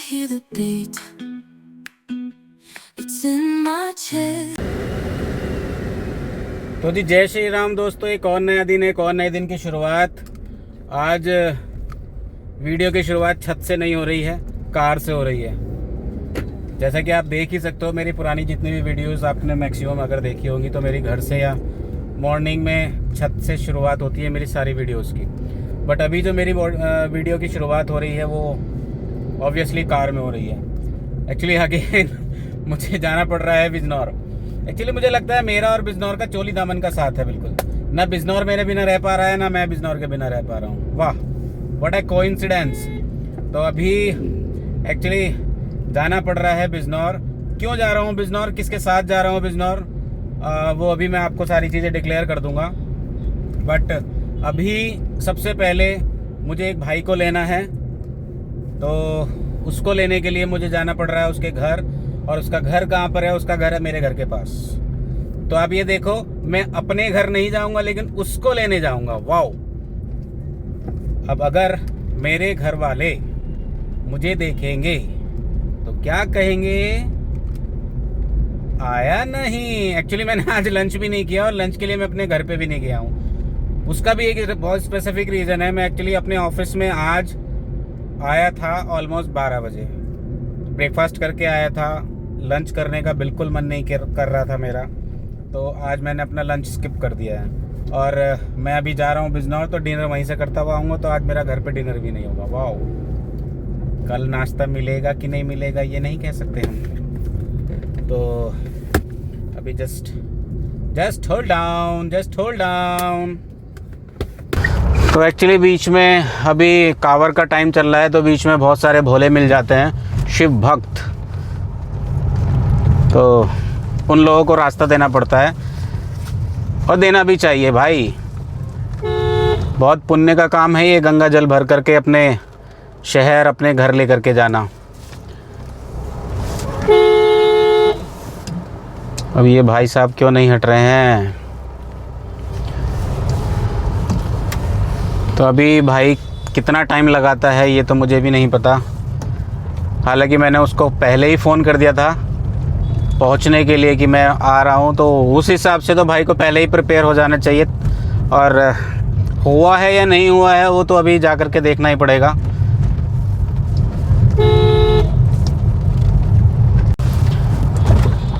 hear the beat. It's in my chest. तो जी जय श्री राम दोस्तों, एक और नया दिन, एक और नए दिन की शुरुआत। आज वीडियो की शुरुआत छत से नहीं हो रही है, कार से हो रही है। जैसा कि आप देख ही सकते हो, मेरी पुरानी जितनी भी वीडियोस आपने मैक्सिमम अगर देखी होंगी तो मेरी घर से या मॉर्निंग में छत से शुरुआत होती है मेरी सारी वीडियोस की। बट अभी जो मेरी वीडियो की शुरुआत हो रही है वो ऑब्वियसली कार में हो रही है। एक्चुअली अगेन मुझे जाना पड़ रहा है बिजनौर। एक्चुअली मुझे लगता है मेरा और बिजनौर का चोली दामन का साथ है बिल्कुल। ना बिजनौर मेरे बिना रह पा रहा है, ना मैं बिजनौर के बिना रह पा रहा हूँ। वाह, व्हाट अ कोइंसिडेंस। तो अभी एक्चुअली जाना पड़ रहा है बिजनौर। क्यों जा रहा हूँ बिजनौर, किसके साथ जा रहा हूँ बिजनौर, वो अभी मैं आपको सारी चीज़ें डिक्लेयर कर दूँगा। बट अभी सबसे पहले मुझे एक भाई को लेना है, तो उसको लेने के लिए मुझे जाना पड़ रहा है उसके घर। और उसका घर कहाँ पर है? उसका घर है मेरे घर के पास। तो आप ये देखो, मैं अपने घर नहीं जाऊँगा लेकिन उसको लेने जाऊँगा। वाओ। अब अगर मेरे घर वाले मुझे देखेंगे तो क्या कहेंगे? आया नहीं। एक्चुअली मैंने आज लंच भी नहीं किया और लंच के लिए मैं अपने घर पे भी नहीं गया हूँ। उसका भी एक बहुत स्पेसिफिक रीज़न है। मैं एक्चुअली अपने ऑफिस में आज आया था ऑलमोस्ट 12 बजे। ब्रेकफास्ट करके आया था, लंच करने का बिल्कुल मन नहीं कर रहा था मेरा, तो आज मैंने अपना लंच स्किप कर दिया है। और मैं अभी जा रहा हूँ बिजनौर, तो डिनर वहीं से करता हुआ आऊँगा। तो आज मेरा घर पे डिनर भी नहीं होगा। वाह, कल नाश्ता मिलेगा कि नहीं मिलेगा ये नहीं कह सकते हम। तो अभी जस्ट होल्ड डाउन। तो एक्चुअली बीच में अभी कांवर का टाइम चल रहा है, तो बीच में बहुत सारे भोले मिल जाते हैं, शिव भक्त। तो उन लोगों को रास्ता देना पड़ता है और देना भी चाहिए भाई। बहुत पुण्य का काम है ये, गंगा जल भर करके अपने शहर, अपने घर लेकर के जाना। अब ये भाई साहब क्यों नहीं हट रहे हैं? तो अभी भाई कितना टाइम लगाता है ये तो मुझे भी नहीं पता। हालांकि मैंने उसको पहले ही फ़ोन कर दिया था पहुंचने के लिए कि मैं आ रहा हूं, तो उस हिसाब से तो भाई को पहले ही प्रिपेयर हो जाना चाहिए। और हुआ है या नहीं हुआ है वो तो अभी जा कर के देखना ही पड़ेगा।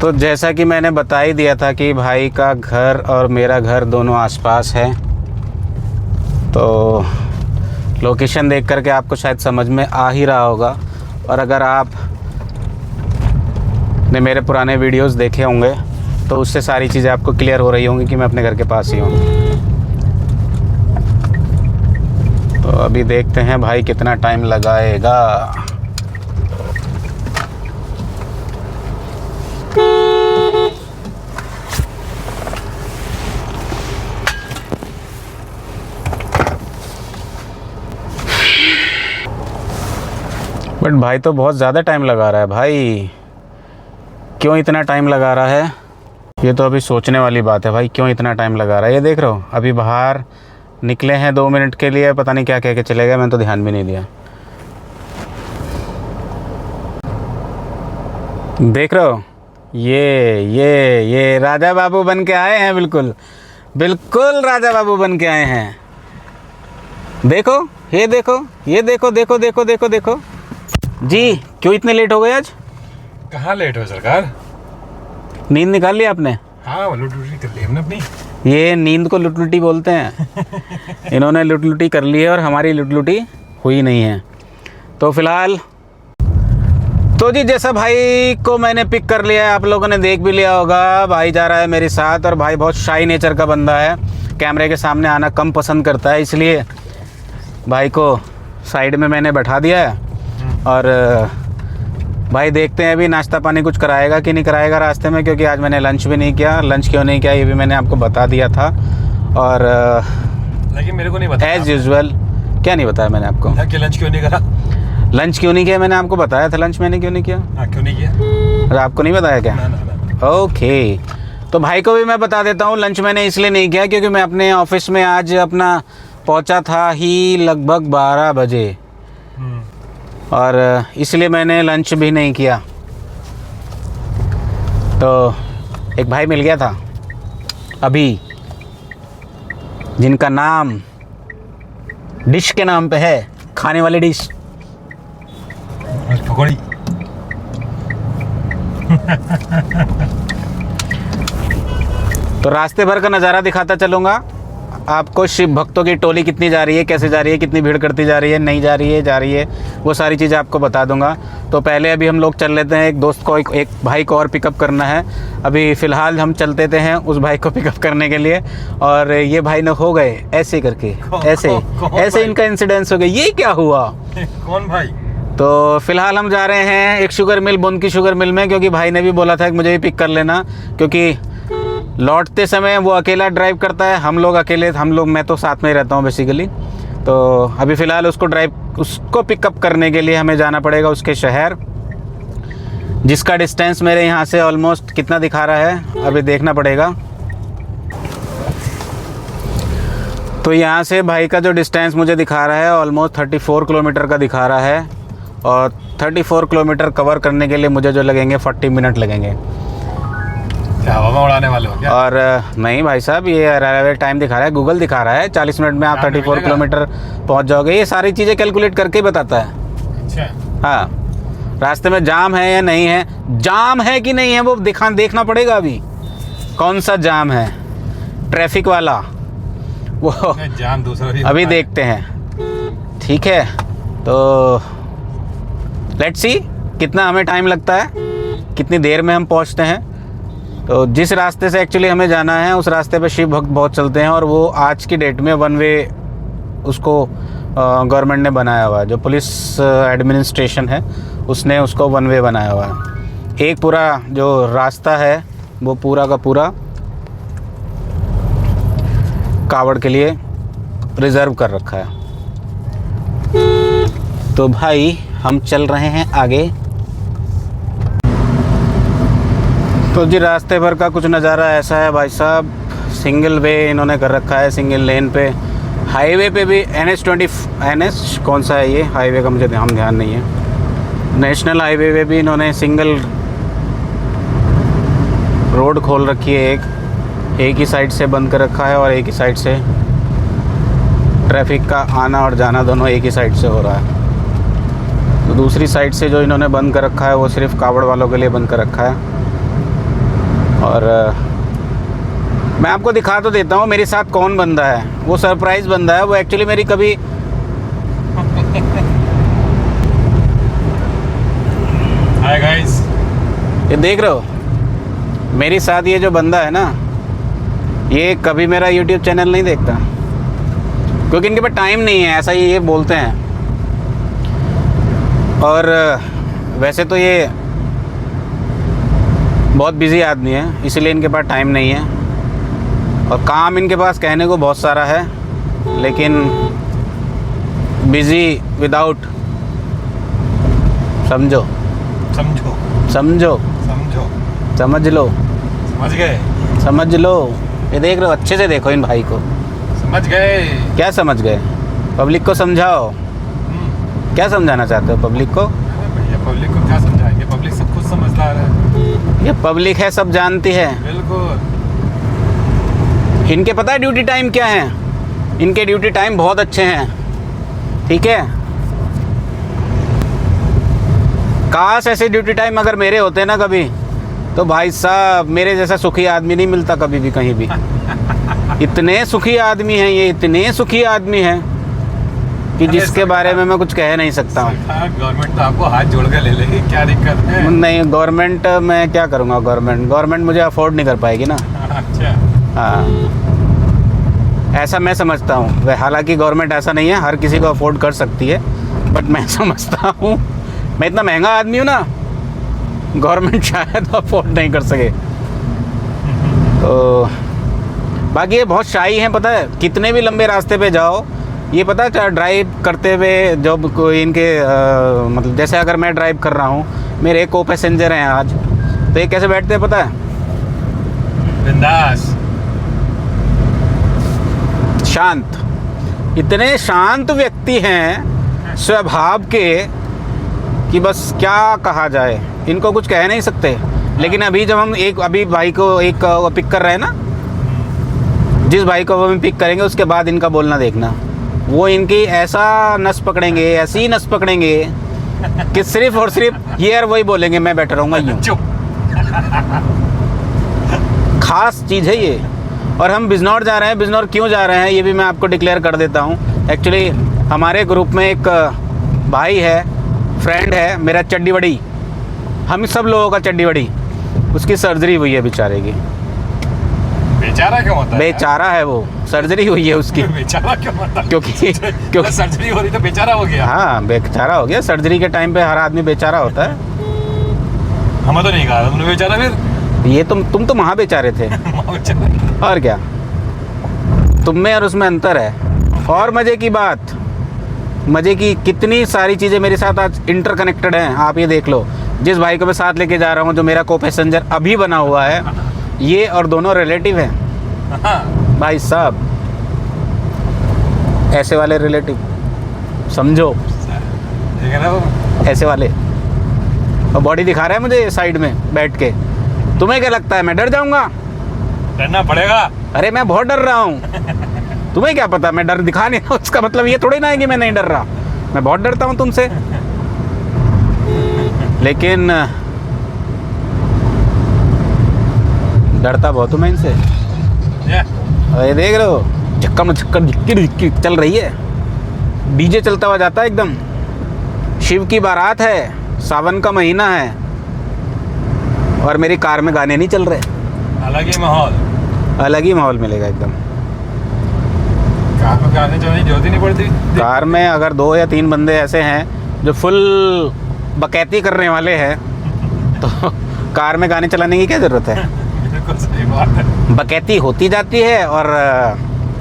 तो जैसा कि मैंने बता ही दिया था कि भाई का घर और मेरा घर दोनों आसपास है, तो लोकेशन देख करके आपको शायद समझ में आ ही रहा होगा। और अगर आप ने मेरे पुराने वीडियोस देखे होंगे तो उससे सारी चीज़ें आपको क्लियर हो रही होंगी कि मैं अपने घर के पास ही हूँ। तो अभी देखते हैं भाई कितना टाइम लगाएगा। बट भाई तो बहुत ज़्यादा टाइम लगा रहा है भाई। क्यों इतना टाइम लगा रहा है ये तो अभी सोचने वाली बात है भाई। क्यों इतना टाइम लगा रहा है ये देख रहे हो। अभी बाहर निकले हैं 2 मिनट के लिए, पता नहीं क्या कह के चले गए, मैंने तो ध्यान भी नहीं दिया। देख रहे हो, ये राजा बाबू बन के आए हैं। बिल्कुल राजा बाबू बन के आए हैं। देखो ये देखो जी। क्यों इतने लेट हो गए आज? कहाँ लेट हो सरकार? नींद निकाल ली आपने? हाँ, लुटी कर ली हमने अपनी। ये नींद को लुटलुटी बोलते हैं। इन्होंने लुटलुटी कर ली है और हमारी लुटलुटी हुई नहीं है। तो फिलहाल तो जी जैसा भाई को मैंने पिक कर लिया है, आप लोगों ने देख भी लिया होगा, भाई जा रहा है मेरे साथ। और भाई बहुत शाई नेचर का बंदा है, कैमरे के सामने आना कम पसंद करता है, इसलिए भाई को साइड में मैंने बैठा दिया है। और भाई देखते हैं अभी नाश्ता पानी कुछ कराएगा कि नहीं कराएगा रास्ते में, क्योंकि आज मैंने लंच भी नहीं किया। लंच क्यों नहीं किया ये भी मैंने आपको बता दिया था। और लेकिन मेरे को नहीं बताया एज यूजुअल। क्या नहीं बताया मैंने आपको? कि लंच क्यों नहीं करा? लंच क्यों नहीं किया मैंने आपको बताया था। लंच मैंने क्यों नहीं किया? क्यों नहीं किया? अरे आपको नहीं बताया क्या? ना। ओके, तो भाई को भी मैं बता देता हूँ। लंच मैंने इसलिए नहीं किया क्योंकि मैं अपने ऑफिस में आज अपना पहुँचा था ही लगभग 12 बजे। और इसलिए मैंने लंच भी नहीं किया। तो एक भाई मिल गया था अभी, जिनका नाम डिश के नाम पे है, खाने वाली डिश पकौड़ी। तो रास्ते भर का नज़ारा दिखाता चलूँगा आपको। शिव भक्तों की टोली कितनी जा रही है, कैसे जा रही है, कितनी भीड़ करती जा रही है, नहीं जा रही है, वो सारी चीज़ें आपको बता दूंगा। तो पहले अभी हम लोग चल लेते हैं, एक दोस्त को एक भाई को और पिकअप करना है। अभी फ़िलहाल हम चलते हैं उस भाई को पिकअप करने के लिए। और ये भाई न हो गए ऐसे करके, ऐसे इनका इंसिडेंस हो गया। ये क्या हुआ? कौन भाई? तो फ़िलहाल हम जा रहे हैं एक शुगर मिल, बुन की शुगर मिल में, क्योंकि भाई ने भी बोला था कि मुझे भी पिक कर लेना, क्योंकि लौटते समय वो अकेला ड्राइव करता है, मैं तो साथ में ही रहता हूँ बेसिकली। तो अभी फ़िलहाल उसको पिकअप करने के लिए हमें जाना पड़ेगा उसके शहर, जिसका डिस्टेंस मेरे यहाँ से ऑलमोस्ट कितना दिखा रहा है अभी देखना पड़ेगा। तो यहाँ से भाई का जो डिस्टेंस मुझे दिखा रहा है ऑलमोस्ट 34 किलोमीटर का दिखा रहा है, और 34 किलोमीटर कवर करने के लिए मुझे जो लगेंगे 40 मिनट लगेंगे। क्या हवा में उड़ाने वाले हो क्या? और नहीं भाई साहब, ये अराइवल टाइम दिखा रहा है, गूगल दिखा रहा है 40 मिनट में आप 34 किलोमीटर पहुंच जाओगे। ये सारी चीज़ें कैलकुलेट करके ही बताता है। अच्छा। हाँ, रास्ते में जाम है या नहीं है, जाम है कि नहीं है वो देखना पड़ेगा। अभी कौन सा जाम है, ट्रैफिक वाला वो जाम दूसरा भी अभी देखते हैं। ठीक है, तो लेट्स सी कितना हमें टाइम लगता है, कितनी देर में हम पहुंचते हैं। तो जिस रास्ते से एक्चुअली हमें जाना है उस रास्ते पे शिव भक्त बहुत चलते हैं, और वो आज की डेट में वन वे उसको गवर्नमेंट ने बनाया हुआ है। जो पुलिस एडमिनिस्ट्रेशन है उसने उसको वन वे बनाया हुआ है। एक पूरा जो रास्ता है वो पूरा का पूरा कावड़ के लिए रिज़र्व कर रखा है। तो भाई हम चल रहे हैं आगे। तो जी रास्ते भर का कुछ नज़ारा ऐसा है भाई साहब, सिंगल वे इन्होंने कर रखा है, सिंगल लेन पे। हाईवे पे भी NH कौन सा है ये हाईवे का मुझे ध्यान नहीं है। नेशनल हाईवे पे भी इन्होंने सिंगल रोड खोल रखी है, एक ही साइड से बंद कर रखा है, और एक ही साइड से ट्रैफिक का आना और जाना दोनों एक ही साइड से हो रहा है। तो दूसरी साइड से जो इन्होंने बंद कर रखा है वो सिर्फ कावड़ वालों के लिए बंद कर रखा है। और मैं आपको दिखा तो देता हूँ मेरे साथ कौन बंदा है। वो सरप्राइज़ बंदा है, वो एक्चुअली मेरी कभी हाय गाइस, ये देख रहे हो मेरे साथ ये जो बंदा है ना, ये कभी मेरा YouTube चैनल नहीं देखता, क्योंकि इनके पास टाइम नहीं है, ऐसा ही ये बोलते हैं। और वैसे तो ये बहुत बिज़ी आदमी है, इसलिए इनके पास टाइम नहीं है, और काम इनके पास कहने को बहुत सारा है, लेकिन बिज़ी विदाउट समझ लो। ये देख रहे हो, अच्छे से देखो इन भाई को। समझ गए? क्या समझ गए? पब्लिक को समझाओ। क्या समझाना चाहते हो पब्लिक को? भैया पब्लिक को क्या समझाएंगे, पब्लिक सब कुछ समझदार है। ये पब्लिक है, सब जानती है। बिल्कुल। इनके पता है ड्यूटी टाइम क्या है? इनके ड्यूटी टाइम बहुत अच्छे हैं, ठीक है। काश ऐसे ड्यूटी टाइम अगर मेरे होते ना कभी, तो भाई साहब मेरे जैसा सुखी आदमी नहीं मिलता कभी भी कहीं भी। इतने सुखी आदमी हैं ये, इतने सुखी आदमी हैं कि जिसके बारे में मैं कुछ कह नहीं सकता हूँ। गवर्नमेंट तो आपको हाथ जोड़ के ले लेगी, क्या दिक्कत है? नहीं, गवर्नमेंट मैं क्या करूँगा, गवर्नमेंट मुझे अफोर्ड नहीं कर पाएगी ना। अच्छा। हाँ, ऐसा मैं समझता हूँ। हालांकि गवर्नमेंट ऐसा नहीं है, हर किसी को अफोर्ड कर सकती है, बट मैं समझता हूँ मैं इतना महंगा आदमी हूँ ना, गवर्नमेंट शायद अफोर्ड नहीं कर सके। तो बाकी ये बहुत शाही हैं, पता है, कितने भी लंबे रास्ते पे जाओ, ये पता है ड्राइव करते हुए जब कोई इनके मतलब जैसे अगर मैं ड्राइव कर रहा हूँ, मेरे को पैसेंजर हैं आज, तो ये कैसे बैठते हैं पता है? बिंदास, शांत। इतने शांत व्यक्ति हैं स्वभाव के कि बस क्या कहा जाए, इनको कुछ कह नहीं सकते। लेकिन अभी जब हम अभी भाई को एक पिक कर रहे हैं ना, जिस भाई को हम पिक करेंगे उसके बाद इनका बोलना देखना, वो इनकी ऐसा नस पकड़ेंगे, ऐसी नस पकड़ेंगे कि सिर्फ और सिर्फ ये और वही बोलेंगे, मैं बैठा रहूँगा यूँ। खास चीज़ है ये। और हम बिजनौर जा रहे हैं। बिजनौर क्यों जा रहे हैं ये भी मैं आपको डिक्लेयर कर देता हूँ। एक्चुअली हमारे ग्रुप में एक भाई है, फ्रेंड है मेरा, चड्डी बड़ी, हम सब लोगों का चड्डी बड़ी, उसकी सर्जरी हुई है बेचारे की। बेचारा क्यों होता है? बेचारा है वो, सर्जरी हुई है उसकी। बेचारा क्यों होता है? क्योंकि सर्जरी हो रही तो बेचारा हो गया। हाँ, बेचारा हो गया। सर्जरी के टाइम पे हर आदमी बेचारा होता है। हमें तो नहीं कहा तुमने बेचारा। फिर ये तुम तो वहाँ बेचारे थे। और क्या, तुम में और उसमें अंतर है। और मज़े की बात, मज़े की कितनी सारी चीज़ें मेरे साथ आज इंटरकनेक्टेड हैं। आप ये देख लो, जिस भाई को मैं साथ लेके जा रहा हूँ, जो मेरा को पैसेंजर अभी बना हुआ है, ये और दोनों रिलेटिव हैं भाई साहब। ऐसे वाले रिलेटिव समझो, ऐसे वाले। और बॉडी दिखा रहा है मुझे साइड में बैठ के। तुम्हें क्या लगता है मैं डर जाऊंगा? डरना पड़ेगा। अरे मैं बहुत डर रहा हूँ। तुम्हें क्या पता, मैं डर दिखा नहीं रहा, उसका मतलब ये थोड़ी ना है कि मैं नहीं डर रहा। मैं बहुत डरता हूँ तुमसे। लेकिन डरता बहुत हूँ मैं इनसे। ये देख रहे हो, चक्कर में चक्कर दिक्की चल रही है। डीजे चलता हुआ जाता है एकदम। शिव की बारात है, सावन का महीना है, और मेरी कार में गाने नहीं चल रहे। अलग ही माहौल, अलग ही माहौल मिलेगा एकदम। कार में गाने चलने की जरूरत ही नहीं पड़ती। कार में अगर 2 या 3 बंदे ऐसे हैं जो फुल बकैती करने वाले हैं, तो कार में गाने चलाने की क्या ज़रूरत है? बिल्कुल सही बात है। बकैती होती जाती है और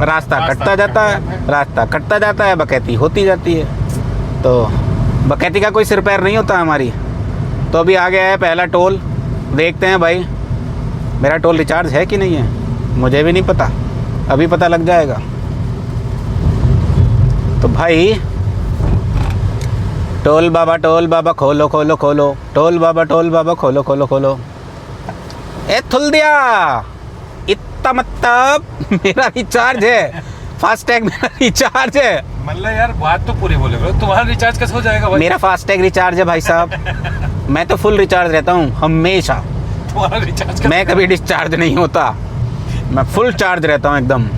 रास्ता कटता जाता है, रास्ता कटता जाता है, बकैती होती जाती है। तो बकैती का कोई सिर पैर नहीं होता हमारी। तो अभी आ गया है पहला टोल। देखते हैं भाई, मेरा टोल रिचार्ज है कि नहीं है, मुझे भी नहीं पता, अभी पता लग जाएगा। तो भाई, टोल बाबा खोलो खोलो खोलो, टोल बाबा खोलो खोलो खोलो। ए थुल दिया, इतना मतलब मेरा रिचार्ज है, फास्टैग मेरा रिचार्ज है। मतलब यार बात तो पूरी बोले ब्रो, तुम्हारा रिचार्ज कैसे हो जाएगा भाई? मेरा फास्टैग रिचार्ज है भाई साहब। मैं तो फुल रिचार्ज रहता हूँ हमेशा। तुम्हारा रिचार्ज मैं कभी डिस्चार्ज नहीं होता, मैं फुल चार्ज रहता हूँ एकदम।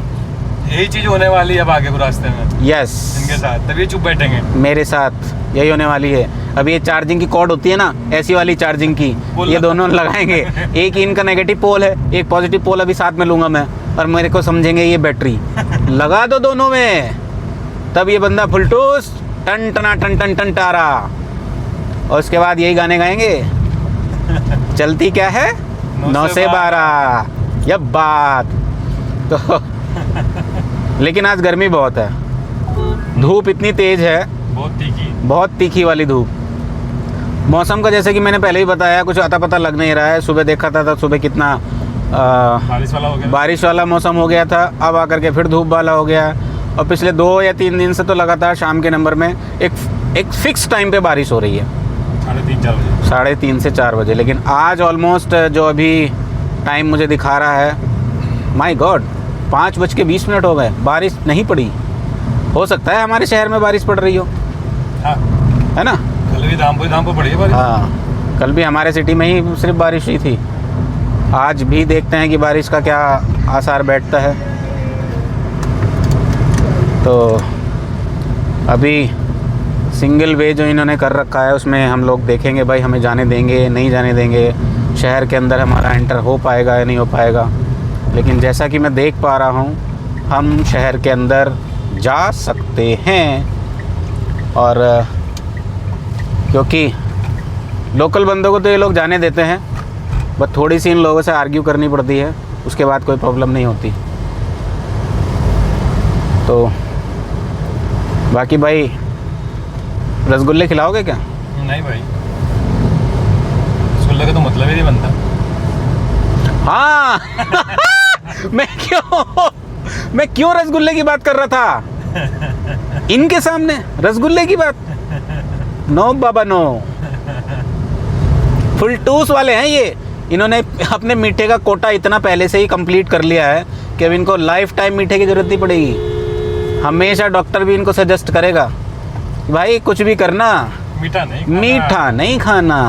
यही चीज होने वाली है अब आगे को रास्ते में। यस, इनके साथ तभी चुप बैठेंगे। मेरे साथ यही होने वाली है। अभी ये चार्जिंग की कॉर्ड होती है ना, ऐसी वाली चार्जिंग की, ये दोनों लगाएंगे। एक इनका नेगेटिव पोल है, एक पॉजिटिव पोल अभी साथ में लूँगा मैं, और मेरे को समझेंगे ये बैटरी। लगा दो दोनों में, तब ये बंदा फुलटूस टन टना टन टन टन टारा। और उसके बाद यही गाने गाएंगे, चलती क्या है 9 से 12, ये बात तो। लेकिन आज गर्मी बहुत है, धूप इतनी तेज है, बहुत तीखी वाली धूप। मौसम का जैसे कि मैंने पहले ही बताया, कुछ अता पता लग नहीं रहा है। सुबह देखा था सुबह कितना बारिश वाला मौसम हो गया था, अब आकर के फिर धूप वाला हो गया। और पिछले 2 या 3 दिन से तो लगातार शाम के नंबर में एक फिक्स टाइम पे बारिश हो रही है, 3:30 से 4 बजे। लेकिन आज ऑलमोस्ट जो अभी टाइम मुझे दिखा रहा है, माय गॉड, 5:20 हो गए, बारिश नहीं पड़ी। हो सकता है हमारे शहर में बारिश पड़ रही हो। हाँ। है ना? कल भी धामपुर पड़ी है बारिश। हाँ, कल भी हमारे सिटी में ही सिर्फ बारिश हुई थी। आज भी देखते हैं कि बारिश का क्या आसार बैठता है। तो अभी सिंगल वे जो इन्होंने कर रखा है, उसमें हम लोग देखेंगे भाई, हमें जाने देंगे नहीं जाने देंगे, शहर के अंदर हमारा एंटर हो पाएगा या नहीं हो पाएगा। लेकिन जैसा कि मैं देख पा रहा हूँ, हम शहर के अंदर जा सकते हैं। और क्योंकि लोकल बंदों को तो ये लोग जाने देते हैं, बस थोड़ी सी इन लोगों से आर्ग्यू करनी पड़ती है, उसके बाद कोई प्रॉब्लम नहीं होती। तो बाकी भाई, रसगुल्ले खिलाओगे क्या? नहीं भाई, रसगुल्ले का तो मतलब ही नहीं बनता। हाँ। मैं क्यों रसगुल्ले की बात कर रहा था इनके सामने? रसगुल्ले की बात, नो बाबा नो। फुलटूस वाले हैं ये। इन्होंने अपने मीठे का कोटा इतना पहले से ही कंप्लीट कर लिया है कि अब इनको लाइफ टाइम मीठे की ज़रूरत नहीं पड़ेगी। हमेशा डॉक्टर भी इनको सजेस्ट करेगा, भाई कुछ भी करना मीठा नहीं खाना।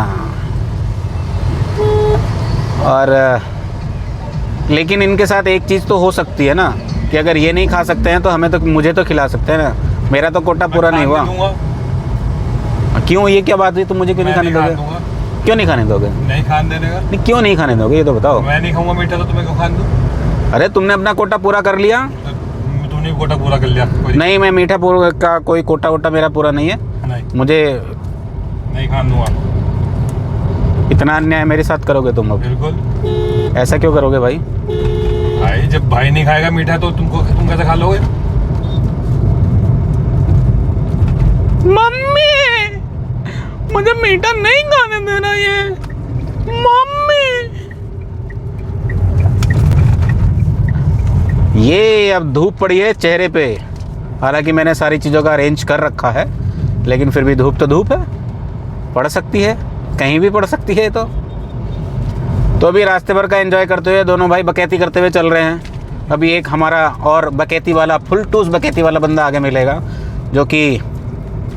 और लेकिन इनके साथ एक चीज़ तो हो सकती है ना कि अगर ये नहीं खा सकते हैं तो हमें तो मुझे तो खिला सकते हैं ना। मेरा तो कोटा पूरा नहीं हुआ। क्यों, ये क्या बात हुई? तुम मुझे क्यों नहीं खाने दोगे? क्यों नहीं खाने दोगे? नहीं खाने देने का। नहीं, क्यों नहीं खाने दोगे ये तो बताओ। मैं नहीं खाऊंगा मीठा तो तुम्हें क्यों खाने दूं? अरे तुमने अपना कोटा पूरा कर लिया। तूने कोटा पूरा कर लिया। नहीं, मैं मीठा पूरा का कोई कोटा वोटा मेरा पूरा नहीं है। नहीं, मुझे नहीं खाने दूंगा। इतना अन्याय मेरे साथ करोगे तुम अब? बिल्कुल। ऐसा क्यों करोगे भाई? भाई जब भाई नहीं खाएगा मीठा तो तुम कैसे खा लोगे? मम्मी मुझे मीठा नहीं खाने देना ये। मम्मी ये अब धूप पड़ी है चेहरे पे। हालांकि मैंने सारी चीज़ों का अरेंज कर रखा है, लेकिन फिर भी धूप तो धूप है, पड़ सकती है, कहीं भी पड़ सकती है। तो अभी रास्ते भर का एंजॉय करते हुए दोनों भाई बकैती करते हुए चल रहे हैं। अभी एक हमारा और बकैती वाला, फुल टूस बकैती वाला बंदा आगे मिलेगा, जो कि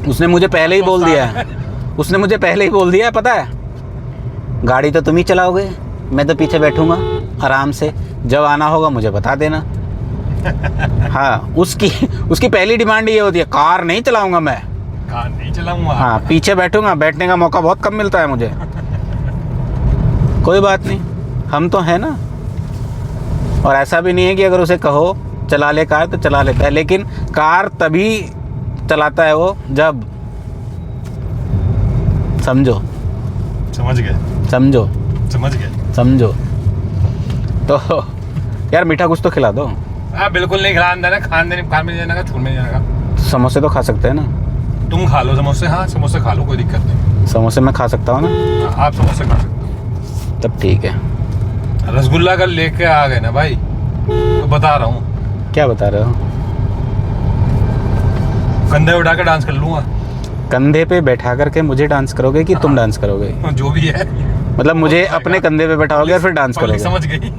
उसने मुझे पहले ही बोल दिया है। उसने मुझे पहले ही बोल दिया है, पता है, गाड़ी तो तुम ही चलाओगे, मैं तो पीछे बैठूंगा आराम से, जब आना होगा मुझे बता देना। हाँ, उसकी पहली डिमांड ये होती है, कार नहीं चलाऊंगा मैं। कार नहीं चलाऊंगा। हाँ, पीछे बैठूंगा, बैठने का मौका बहुत कम मिलता है मुझे। कोई बात नहीं, हम तो हैं ना। और ऐसा भी नहीं है कि अगर उसे कहो चला ले कार तो चला लेता है, लेकिन कार तभी चलाता है वो जब, समझो समझ गए। तो यार मीठा कुछ तो खिला दो। हाँ बिल्कुल नहीं खिलाने देना, खाने में जाने का, छूने में जाने का। समोसे तो खा सकते हैं ना? तुम खा लो समोसे। हाँ समोसे खा लो, कोई दिक्कत नहीं। समोसे मैं खा सकता हूँ ना? आप समोसे खा सकते हो। तब ठीक है। रसगुल्ला कल लेके आ गए ना भाई, तो बता रहा हूँ। क्या बता रहे हो? कंधे उठा के डांस कर लूँगा। कंधे पे बैठा करके मुझे डांस करोगे कि तुम डांस करोगे? जो भी है, मतलब मुझे अपने कंधे पे बैठाओगे और फिर डांस करोगे? समझ गई।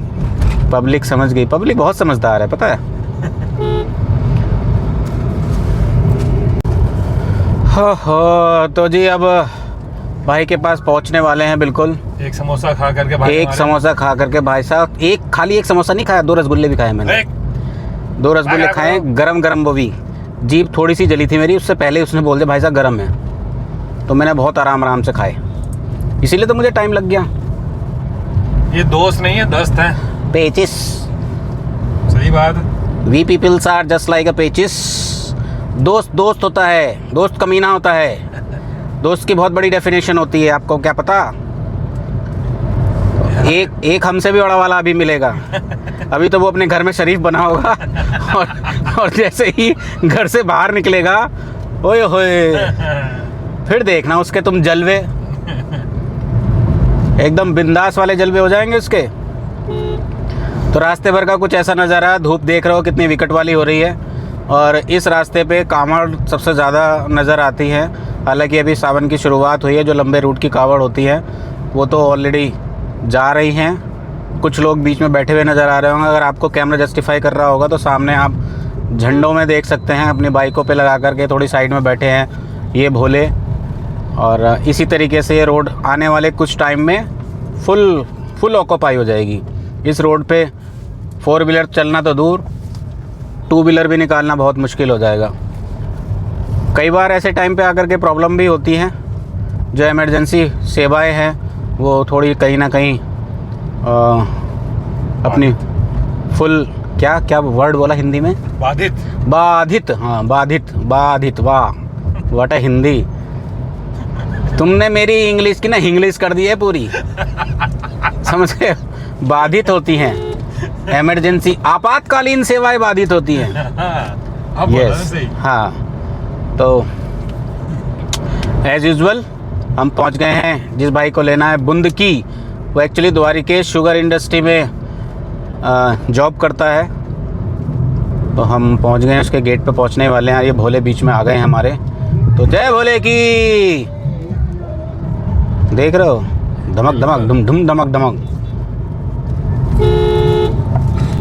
पब्लिक समझ गई। पब्लिक बहुत समझदार है, पता है। हो तो जी अब भाई के पास पहुंचने वाले हैं बिल्कुल। एक समोसा खा करके भाई, एक समोसा खा करके भाई साहब, खाली एक समोसा नहीं खाया, 2 रसगुल्ले भी खाए मैंने। 2 रसगुल्ले खाए, गरम गरम। वो भी जीभ थोड़ी सी जली थी मेरी, उससे पहले उसने बोल दिया भाई साहब गरम है, तो मैंने बहुत आराम से खाए, इसीलिए तो मुझे टाइम लग गया। ये दोस्त नहीं है, दस्त है। पेचिस। सही बात। We peoples are just like a पेचिस। दोस्त होता है, दोस्त कमीना होता है। दोस्त की बहुत बड़ी डेफिनेशन होती है, आपको क्या पता? एक हमसे भी बड़ा वाला अभी मिलेगा। अभी तो वो अपने घर में शरीफ बना होगा और जैसे ही घर से बाहर निकलेगा, ओए होए, फिर देखना उसके तुम जलवे, एकदम बिंदास वाले जलवे हो जाएंगे उसके। तो रास्ते भर का कुछ ऐसा नज़ारा, धूप देख रहे हो कितनी विकट वाली हो रही है, और इस रास्ते पे कावड़ सबसे ज़्यादा नज़र आती है। हालांकि अभी सावन की शुरुआत हुई है, जो लंबे रूट की कावड़ होती है वो तो ऑलरेडी जा रही हैं। कुछ लोग बीच में बैठे हुए नज़र आ रहे होंगे। अगर आपको कैमरा जस्टिफाई कर रहा होगा तो सामने आप झंडों में देख सकते हैं, अपनी बाइकों पे लगा करके थोड़ी साइड में बैठे हैं ये भोले। और इसी तरीके से ये रोड आने वाले कुछ टाइम में फुल ऑक्यूपाई हो जाएगी। इस रोड पे 4 व्हीलर चलना तो दूर, 2 व्हीलर भी निकालना बहुत मुश्किल हो जाएगा। कई बार ऐसे टाइम पे आकर के प्रॉब्लम भी होती हैं। जो इमरजेंसी सेवाएं हैं वो थोड़ी कहीं ना कहीं अपनी फुल क्या वर्ड बोला हिंदी में? बाधित। हाँ, बाधित। वाह, व्हाट अ हिंदी। तुमने मेरी इंग्लिश की ना इंग्लिश कर दी है पूरी, समझ गए? बाधित होती हैं, इमरजेंसी आपातकालीन सेवाएं बाधित होती हैं। यस, हाँ। तो एज यूजुअल हम पहुंच गए हैं। जिस भाई को लेना है बुंदकी, वो एक्चुअली द्वारिकेश शुगर इंडस्ट्री में जॉब करता है। तो हम पहुंच गए हैं, उसके गेट पे पहुंचने वाले हैं। ये भोले बीच में आ गए हैं हमारे। तो जय भोले की, देख रहे हो धमक धमक धुम धुम धमक धमक।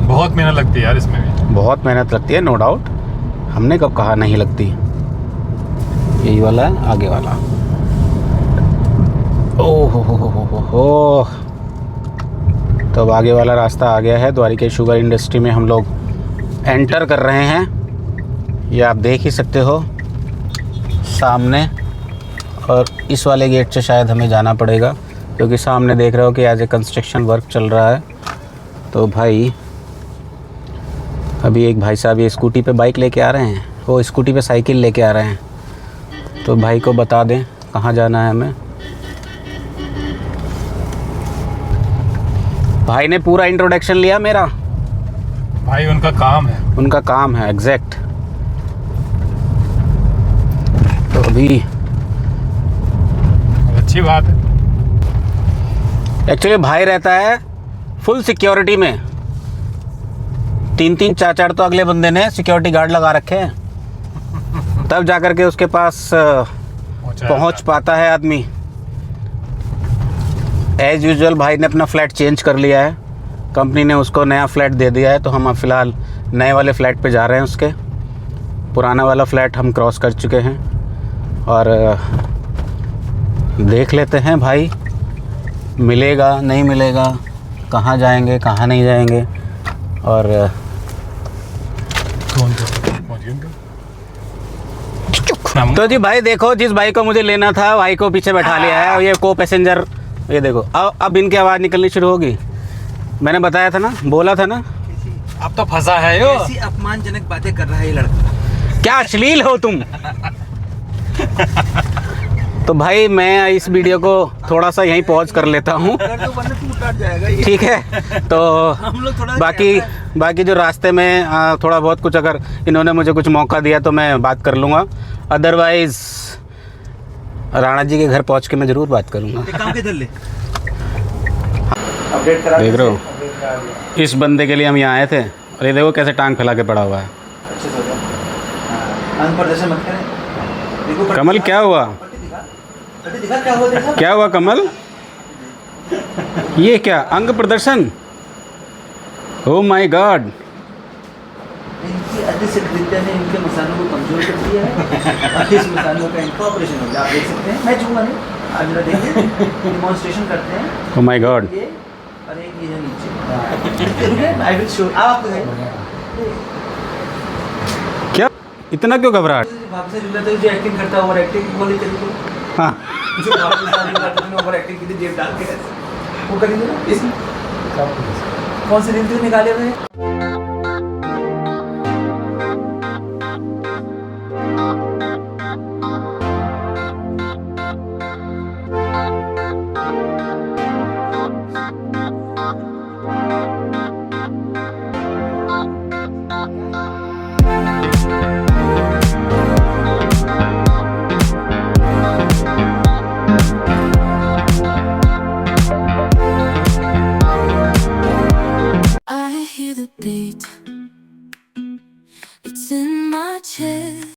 बहुत मेहनत लगती है यार इसमें भी। बहुत मेहनत लगती है, नो डाउट। हमने कब कहा नहीं लगती। यही वाला है, आगे वाला। ओह हो। तो अब आगे वाला रास्ता आ गया है। द्वारिका शुगर इंडस्ट्री में हम लोग एंटर कर रहे हैं। ये आप देख ही सकते हो सामने। और इस वाले गेट से शायद हमें जाना पड़ेगा, क्योंकि सामने देख रहे हो कि एज ए कंस्ट्रक्शन वर्क चल रहा है। तो भाई अभी एक भाई साहब ये स्कूटी पे बाइक लेके आ रहे हैं, वो स्कूटी पे साइकिल लेके आ रहे हैं। तो भाई को बता दें कहाँ जाना है हमें। भाई ने पूरा इंट्रोडक्शन लिया मेरा। भाई उनका काम है। उनका काम है, एग्जैक्ट। तो अभी अच्छी बात है। एक्चुअली भाई रहता है फुल सिक्योरिटी में। 3-3 4-4 तो अगले बंदे ने सिक्योरिटी गार्ड लगा रखे हैं, तब जाकर के उसके पास पहुंच पाता है आदमी। एज यूजुअल भाई ने अपना फ्लैट चेंज कर लिया है, कंपनी ने उसको नया फ्लैट दे दिया है। तो हम अब फ़िलहाल नए वाले फ्लैट पे जा रहे हैं। उसके पुराना वाला फ्लैट हम क्रॉस कर चुके हैं और देख लेते हैं भाई मिलेगा नहीं मिलेगा, कहाँ जाएंगे कहाँ नहीं जाएंगे। और तो जी भाई देखो, जिस भाई को मुझे लेना था भाई को पीछे बैठा लिया है। और ये को पैसेंजर, ये देखो अब इनकी आवाज़ निकलनी शुरू होगी। मैंने बताया था ना, बोला था ना। अब तो फंसा है यो। ऐसी अपमानजनक बातें कर रहा है ये लड़का। क्या अश्लील हो तुम। तो भाई मैं इस वीडियो को थोड़ा सा यहीं पॉज कर लेता हूँ, ठीक है। तो हम लोग थोड़ा बाकी जो रास्ते में थोड़ा बहुत कुछ अगर इन्होंने मुझे कुछ मौका दिया तो मैं बात कर लूँगा। अदरवाइज़ राणा जी के घर पहुँच के मैं ज़रूर बात करूँगा। एक काम किधर ले देख रहे हो, इस बंदे के लिए हम यहाँ आए थे और ये देखो कैसे टांग फैला के पड़ा हुआ है। अच्छे से अंग प्रदर्शन मत करें। देखो कमल क्या हुआ? दिखा क्या हुआ, देखा क्या हुआ कमल? ये क्या अंग प्रदर्शन? Oh my God. इनकी अतिशीघ्रता ने इनके मसालों को कमजोर कर दिया है। अब इस मसालों का इनका ऑपरेशन हो गया, आप देख सकते हैं। मैं छूंगा नहीं, आप जरा देखिए, डिमॉन्स्ट्रेशन करते हैं। Oh my God. ये और एक ये है नीचे। आई विल शो आप तो है क्या इतना क्यों घबराहट? वापस से जो एक्टिंग करता है, ओवर एक्टिंग बोली तरीके। हाँ जो वापस शादी करता है, ओवर एक्टिंग की थी, जेब डाल के वो करेंगे ना। इसमें कौन से दिन निकाले हुए हैं? I hear the beat